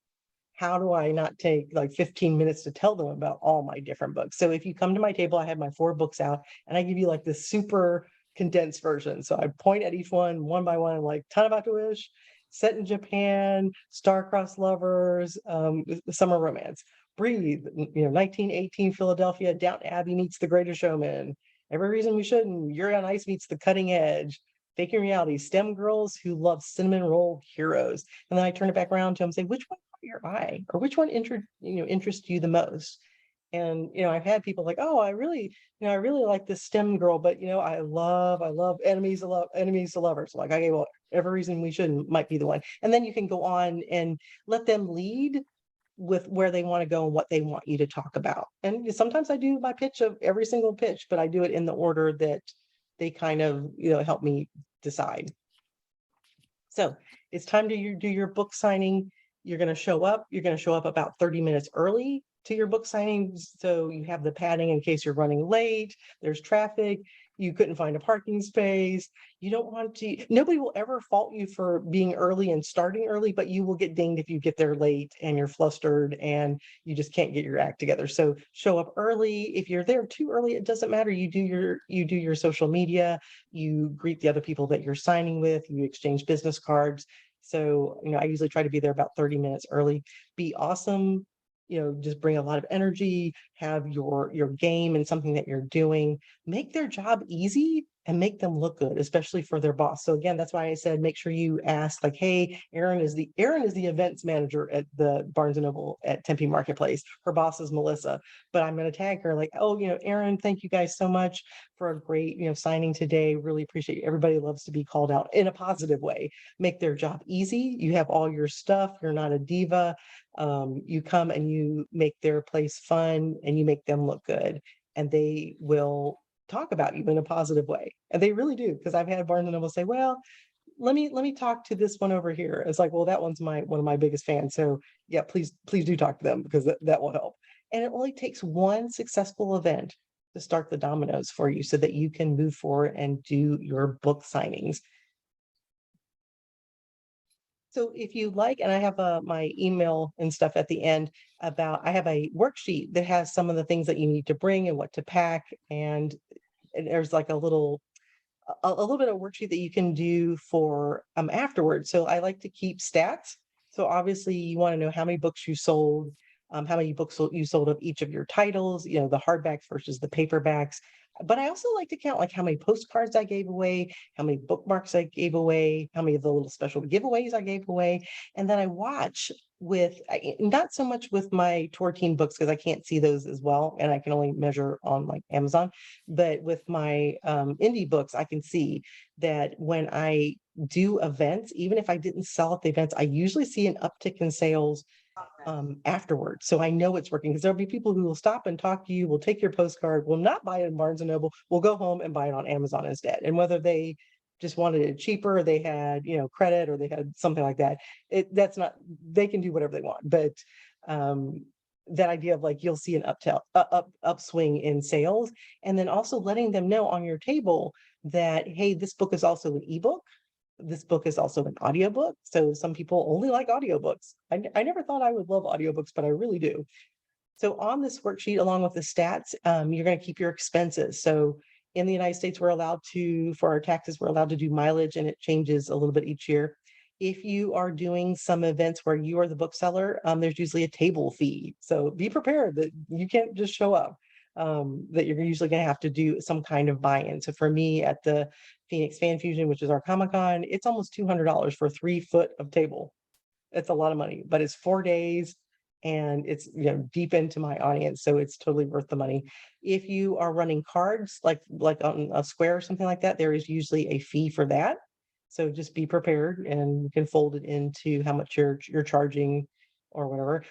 How do I not take like 15 minutes to tell them about all my different books? So if you come to my table, I have my 4 books out and I give you like this super condensed version. So I point at each one by one, like Ton of Wish, Set in Japan, Star-Crossed Lovers, Summer Romance, Breathe, 1918 Philadelphia, Downton Abbey meets The Greatest Showman, Every Reason We Shouldn't, Yuri on Ice meets The Cutting Edge, Faking Reality, STEM Girls Who Love Cinnamon Roll Heroes. And then I turn it back around to them and say, which one caught your eye, or which one interests you the most? And I've had people like, oh, I really like this STEM girl, but I love enemies to lovers. Like, okay, well, Every Reason We Shouldn't might be the one. And then you can go on and let them lead with where they want to go and what they want you to talk about. And sometimes I do my pitch of every single pitch, but I do it in the order that they kind of help me decide. So it's time to do your book signing. You're going to show up about 30 minutes early to your book signing, so you have the padding in case you're running late, there's traffic, you couldn't find a parking space. You don't want to, nobody will ever fault you for being early and starting early, but you will get dinged if you get there late and you're flustered and you just can't get your act together. So show up early. If you're there too early, it doesn't matter. You do your social media, you greet the other people that you're signing with, you exchange business cards. So, I usually try to be there about 30 minutes early. Be awesome. Just bring a lot of energy, have your game and something that you're doing, make their job easy. and make them look good, especially for their boss. So again, that's why I said make sure you ask, like, hey, Erin is the events manager at the Barnes and Noble at Tempe Marketplace. Her boss is Melissa, but I'm going to tag her like, oh, Erin, thank you guys so much for a great, signing today. Really appreciate it. Everybody loves to be called out in a positive way. Make their job easy. You have all your stuff. You're not a diva. You come and you make their place fun and you make them look good, and they will talk about you in a positive way. And they really do, because I've had Barnes and Noble say, well, let me talk to this one over here. It's like, well, that one's one of my biggest fans. So yeah, please do talk to them, because that will help. And it only takes one successful event to start the dominoes for you so that you can move forward and do your book signings. So if you like, and I have my email and stuff at the end I have a worksheet that has some of the things that you need to bring and what to pack. And there's like a little bit of worksheet that you can do for afterwards. So I like to keep stats. So obviously you want to know how many books you sold, how many books you sold of each of your titles, the hardbacks versus the paperbacks. But I also like to count like how many postcards I gave away, how many bookmarks I gave away, how many of the little special giveaways I gave away. And then I watch not so much with my Tor Teen books, because I can't see those as well, and I can only measure on like Amazon. But with my indie books, I can see that when I do events, even if I didn't sell at the events, I usually see an uptick in sales afterwards. So I know it's working, because there'll be people who will stop and talk to you, will take your postcard, will not buy it in Barnes and Noble, will go home and buy it on Amazon instead. And whether they just wanted it cheaper, they had, credit, or they had something like that, they can do whatever they want. But that idea of like, you'll see an upswing in sales, and then also letting them know on your table that, hey, this book is also an ebook. This book is also an audiobook. So some people only like audiobooks. I never thought I would love audiobooks, but I really do. So on this worksheet, along with the stats, you're going to keep your expenses. So in the United States, for our taxes, we're allowed to do mileage, and it changes a little bit each year. If you are doing some events where you are the bookseller, there's usually a table fee. So be prepared that you can't just show up, that you're usually going to have to do some kind of buy-in. So for me at the Phoenix Fan Fusion, which is our Comic-Con, it's almost $200 for 3 foot of table. It's a lot of money, but it's 4 days, and it's deep into my audience, so it's totally worth the money. If you are running cards like on a square or something like that, there is usually a fee for that. So just be prepared, and you can fold it into how much you're charging or whatever.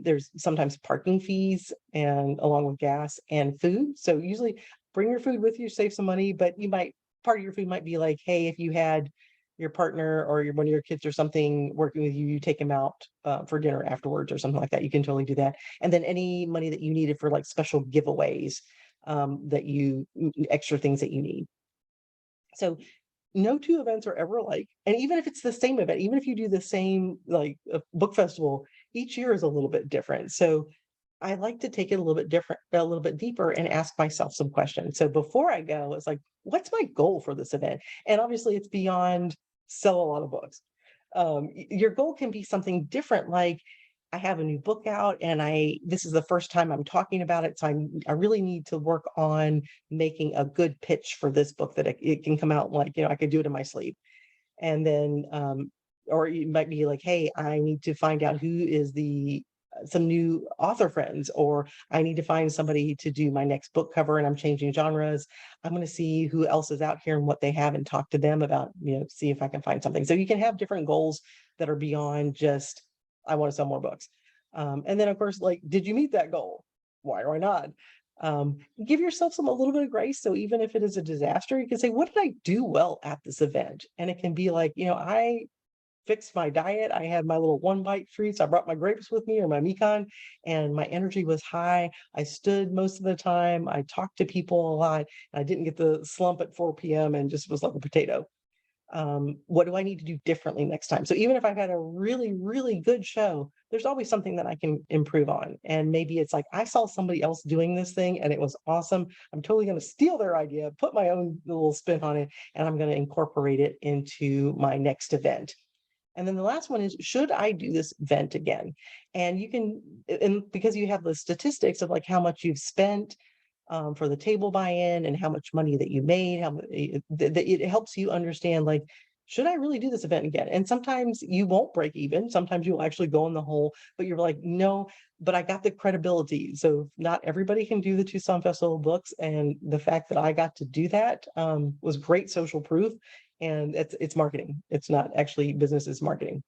There's sometimes parking fees, and along with gas and food. So usually bring your food with you, save some money, but part of your food might be like, hey, if you had your partner or one of your kids or something working with you, you take them out for dinner afterwards or something like that. You can totally do that. And then any money that you needed for like special giveaways, extra things that you need. So no two events are ever alike. And even if it's the same event, even if you do the same like book festival, each year is a little bit different. So I like to take it a little bit deeper, and ask myself some questions. So before I go, it's like, what's my goal for this event? And obviously it's beyond sell a lot of books. Your goal can be something different, like, I have a new book out, and this is the first time I'm talking about it. So I really need to work on making a good pitch for this book, that it can come out like, I could do it in my sleep. And then, or it might be like, hey, I need to find out who is some new author friends, or I need to find somebody to do my next book cover, and I'm changing genres. I'm going to see who else is out here and what they have, and talk to them about, see if I can find something. So you can have different goals that are beyond just, I want to sell more books. And then of course, like, did you meet that goal? Why or not? Give yourself a little bit of grace. So even if it is a disaster, you can say, what did I do well at this event? And it can be like, I fixed my diet. I had my little 1-bite treats. I brought my grapes with me, or my Mikan, and my energy was high. I stood most of the time. I talked to people a lot. I didn't get the slump at 4 p.m. and just was like a potato. What do I need to do differently next time? So even if I've had a really, really good show, there's always something that I can improve on. And maybe it's like, I saw somebody else doing this thing and it was awesome. I'm totally going to steal their idea, put my own little spin on it, and I'm going to incorporate it into my next event. And then the last one is, should I do this event again? And you can, and because you have the statistics of like how much you've spent, for the table buy-in and how much money that you made, it helps you understand, like, should I really do this event again? And sometimes you won't break even. Sometimes you'll actually go in the hole, but you're like, no, but I got the credibility. So not everybody can do the Tucson Festival of Books. And the fact that I got to do that was great social proof. And it's marketing. It's not actually business, it's marketing.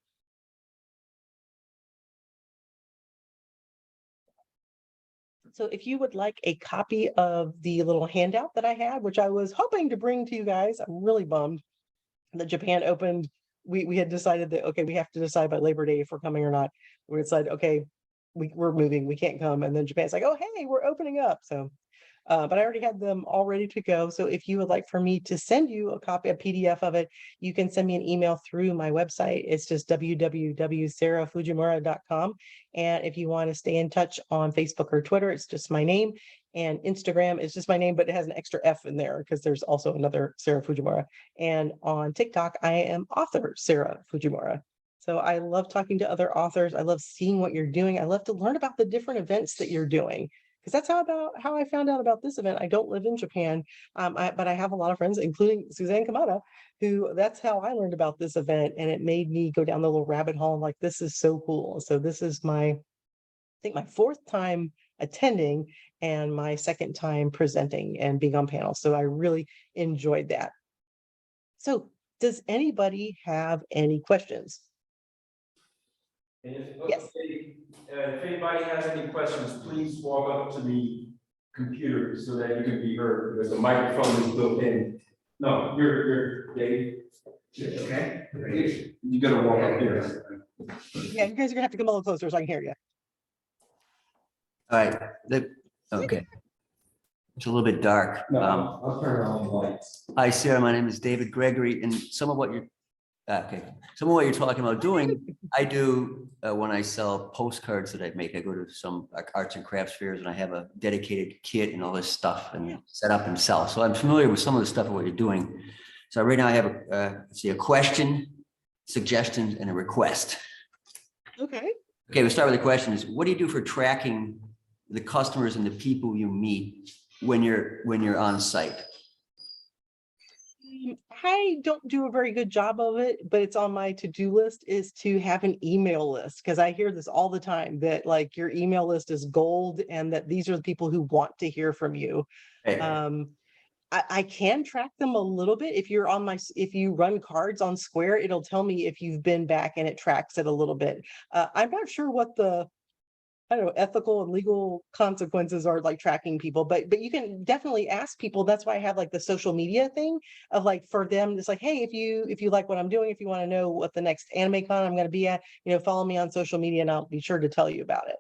So if you would like a copy of the little handout that I had, which I was hoping to bring to you guys, I'm really bummed that Japan opened. We had decided that, okay, we have to decide by Labor Day if we're coming or not. We decided, okay, we're moving, we can't come. And then Japan's like, oh, hey, we're opening up. So, but I already had them all ready to go. So if you would like for me to send you a copy, a PDF of it, you can send me an email through my website. It's just www.sarafujimura.com. And if you want to stay in touch on Facebook or Twitter, it's just my name. And Instagram is just my name, but it has an extra F in there because there's also another Sara Fujimura. And on TikTok, I am author Sara Fujimura. So I love talking to other authors. I love seeing what you're doing. I love to learn about the different events that you're doing, because that's how I found out about this event. I don't live in Japan, but I have a lot of friends, including Suzanne Kamada, who that's how I learned about this event. And it made me go down the little rabbit hole. Like, this is so cool. So this is I think my fourth time attending and my second time presenting and being on panel. So I really enjoyed that. So does anybody have any questions? Yes. If anybody has any questions, please walk up to the computer so that you can be heard, because the microphone is built in. No, you're Dave. Okay. You gotta walk up here. Yeah, you guys are gonna have to come a little closer so I can hear you. All right. Okay. It's a little bit dark. No, I'll turn on the lights. Hi, Sarah. My name is David Gregory, and some of what you're talking about doing, I do when I sell postcards that I make. I go to some arts and crafts fairs, and I have a dedicated kit and all this stuff and set up and sell. So I'm familiar with some of the stuff of what you're doing. So right now I have a question, suggestion, and a request. Okay. Okay, we'll start with the question is, what do you do for tracking the customers and the people you meet when you're on site? I don't do a very good job of it, but it's on my to-do list, is to have an email list, because I hear this all the time that, like, your email list is gold and that these are the people who want to hear from you. Hey. I can track them a little bit. If you run cards on Square, it'll tell me if you've been back and it tracks it a little bit. I'm not sure what the, I don't know, ethical and legal consequences are, like, tracking people, but you can definitely ask people. That's why I have, like, the social media thing of, like, for them, it's like, hey, if you like what I'm doing, if you want to know what the next anime con I'm going to be at, follow me on social media and I'll be sure to tell you about it.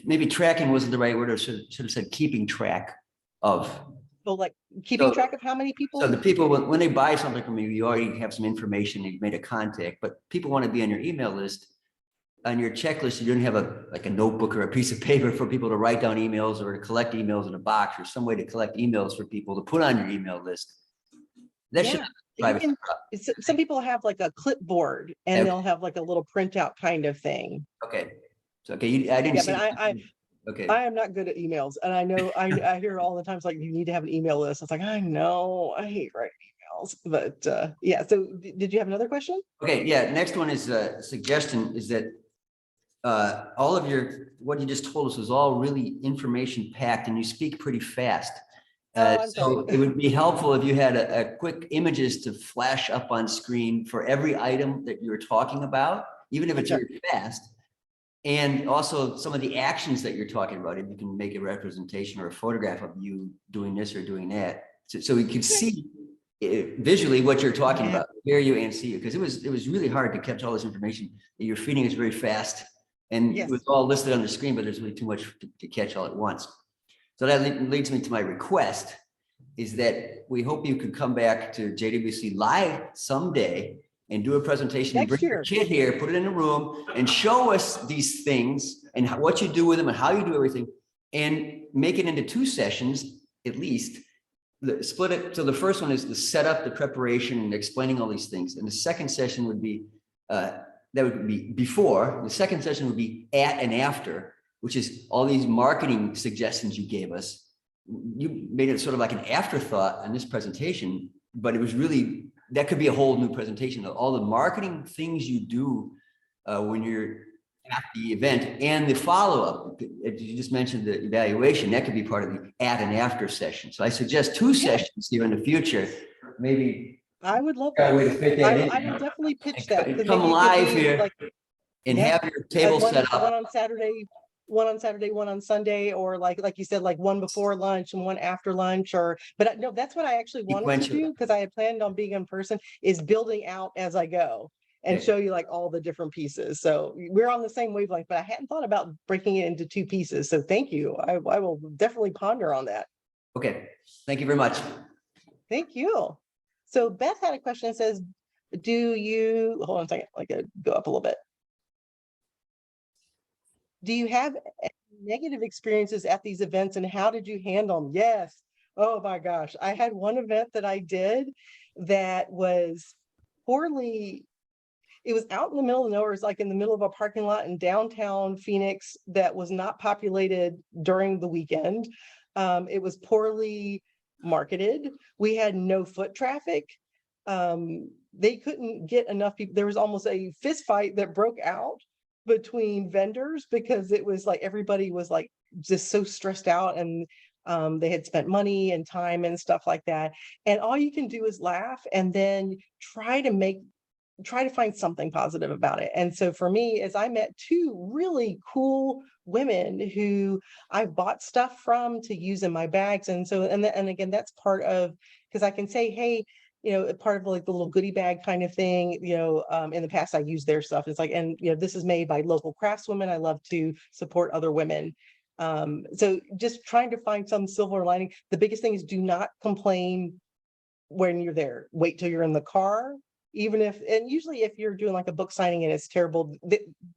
Maybe tracking wasn't the right word, or should have said keeping track of. So, like, keeping track of how many people. So the people, when they buy something from you, you already have some information, you've made a contact, but people want to be on your email list. On your checklist, you didn't have a notebook or a piece of paper for people to write down emails or to collect emails in a box, or some way to collect emails for people to put on your email list. That should some people have, like, a clipboard and they'll have, like, a little printout kind of thing. Okay. So, okay, I didn't see. Okay. I am not good at emails, and I know I hear all the times, like, you need to have an email list. It's like, I know, I hate writing emails, but yeah. So did you have another question? Okay, yeah. Next one is a suggestion, is that all of what you just told us was all really information packed, and you speak pretty fast. So it would be helpful if you had a quick images to flash up on screen for every item that you're talking about, even if it's very fast. And also some of the actions that you're talking about, if you can make a representation or a photograph of you doing this or doing that, so we can see visually what you're talking about, hear you and see you, because it was really hard to catch all this information that you're feeding us very fast, and it was all listed on the screen, but there's really too much to catch all at once. So that leads me to my request, is that we hope you could come back to JWC live someday and do a presentation. You bring your kit here, put it in a room, and show us these things and what you do with them and how you do everything, and make it into 2 sessions at least. Split it. So the first one is the setup, the preparation, and explaining all these things. And the second session would be, that would be before. The second session would be at and after, which is all these marketing suggestions you gave us. you made it sort of like an afterthought in this presentation, but it was really, that could be a whole new presentation of all the marketing things you do when you're at the event and the follow-up. You just mentioned the evaluation, that could be part of the at and after session. So I suggest 2 sessions here in the future, maybe. I would love A that. way to fit that in. I would definitely pitch that. And 'cause come maybe you could live do, here like, and yeah, have your table one set up. on Saturday, one on Sunday, or like you said, like one before lunch and one after lunch, or, but no, that's what I actually wanted to Sequentially. do, because I had planned on being in person, is building out as I go and Okay. show you like all the different pieces. So we're on the same wavelength, but I hadn't thought about breaking it into 2 pieces. So thank you. I will definitely ponder on that. Okay, thank you very much. Thank you. So Beth had a question that says, do you, hold on a second, like go up a little bit. Do you have any negative experiences at these events, and how did you handle them? Yes. Oh my gosh. I had one event that I did that was poorly, it was out in the middle of nowhere. It was like in the middle of a parking lot in downtown Phoenix that was not populated during the weekend. It was poorly marketed. We had no foot traffic. They couldn't get enough people. There was almost a fist fight that broke out between vendors, because it was like everybody was like just so stressed out, and they had spent money and time and stuff like that. And all you can do is laugh and then try to find something positive about it. And so for me, as I met 2 really cool women who I bought stuff from to use in my bags. And so, and again, that's part of, because I can say, hey, part of like the little goodie bag kind of thing, in the past I used their stuff. It's like, and this is made by local craftswomen. I love to support other women. So just trying to find some silver lining. The biggest thing is, do not complain when you're there. Wait till you're in the car. Even if, and usually if you're doing like a book signing and it's terrible,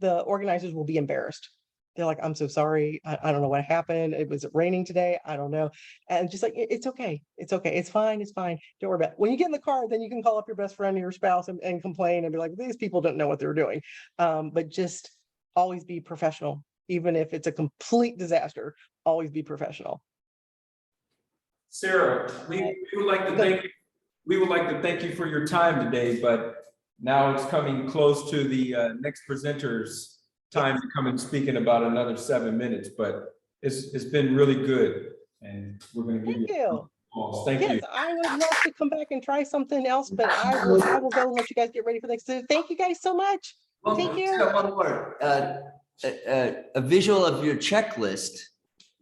the organizers will be embarrassed. They're like, I'm so sorry. I don't know what happened. It was raining today. I don't know. And just like, it's okay. It's okay. It's fine. It's fine. Don't worry about it. When you get in the car, then you can call up your best friend or your spouse and complain and be like, these people don't know what they're doing. But just always be professional. Even if it's a complete disaster, always be professional. Sarah, we would like to thank you. We would like to thank you for your time today, but now it's coming close to the next presenter's time to come and speak in about another 7 minutes, but it's been really good, and we're going to give you. Thank you. Yes, I would love to come back and try something else, but I will go and let you guys get ready for next. So thank you guys so much. Well, Thank you. One more, a visual of your checklist.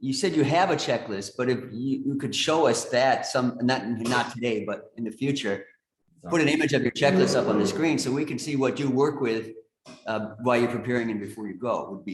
You said you have a checklist, but if you could show us that not today, but in the future, put an image of your checklist up on the screen so we can see what you work with while you're preparing and before you go would be